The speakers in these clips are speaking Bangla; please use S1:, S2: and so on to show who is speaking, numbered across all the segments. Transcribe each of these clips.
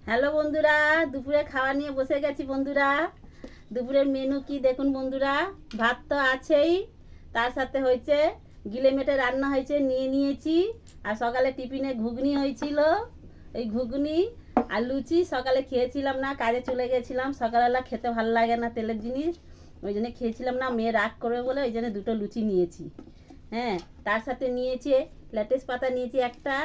S1: হ্যালো বন্ধুরা, দুপুরে খাওয়া নিয়ে বসে গেছি বন্ধুরা। দুপুরের মেনু কি দেখুন বন্ধুরা। ভাত তো আছেই, তার সাথে হয়েছে গিলে মেটে রান্না হয়েছে, নিয়ে নিয়েছি। আর সকালে টিফিনে ঘুগনি হয়েছিল, এই ঘুগনি আর লুচি। সকালে খেয়েছিলাম না, কাজে চলে গেছিলাম। সকালবেলা খেতে ভালো লাগে না তেলের জিনিস, ওই জন্য খেয়েছিলাম না। মেয়ে রাগ করবে বলে ওই জন্য দুটো লুচি নিয়েছি। হ্যাঁ, তার সাথে নিয়েছি লেটুস পাতা নিয়েছি একটা,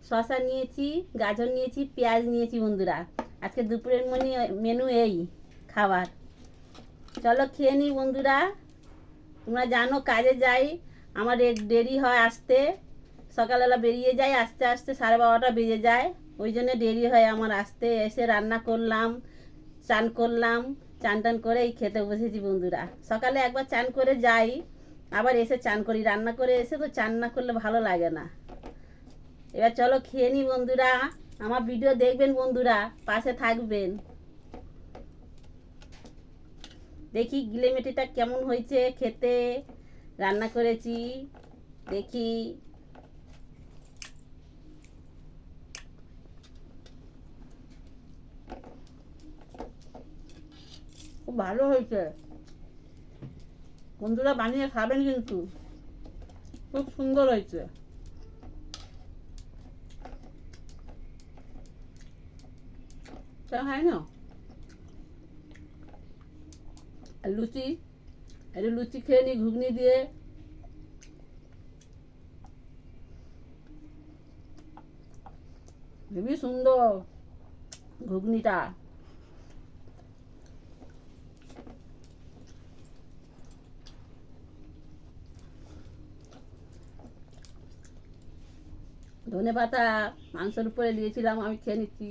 S1: শসা নিয়েছি, গাজর নিয়েছি, পেঁয়াজ নিয়েছি বন্ধুরা। আজকে দুপুরের মেনু এই খাবার। চলো খেয়ে নিই বন্ধুরা। তোমরা জানো কাজে যাই, আমার দেরি হয় আসতে। সকালবেলা বেরিয়ে যাই, আস্তে আস্তে 12:30টা বেজে যায়। ওই জন্য দেরি হয় আমার আসতে। এসে রান্না করলাম, চান করলাম, চান টান করে এই খেতে বসেছি বন্ধুরা। সকালে একবার চান করে যাই, আবার এসে চান করি। রান্না করে এসে তো চান না করলে ভালো লাগে না। এবার চলো খেয়ে নি বন্ধুরা। আমার ভিডিও দেখবেন বন্ধুরা, পাশে থাকবেন। দেখি গিলেমেটিটা কেমন হয়েছে খেতে, রান্না করেছি দেখি। খুব ভালো হয়েছে বন্ধুরা, বানিয়ে খাবেন কিন্তু, খুব সুন্দর হয়েছে। হয় না লুচি, একটু লুচি খেয়ে নি ঘুগনি দিয়ে। হেবি সুন্দর ঘুগনিটা। ধনে পাতা মাংসের উপরে দিয়েছিলাম, আমি খেয়ে নিচ্ছি।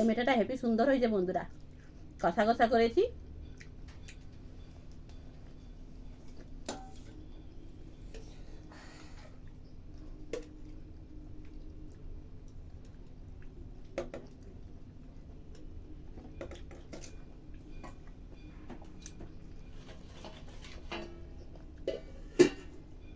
S1: মেটাটা হেবি সুন্দর হয়েছে বন্ধুরা, কষা কষা করেছি।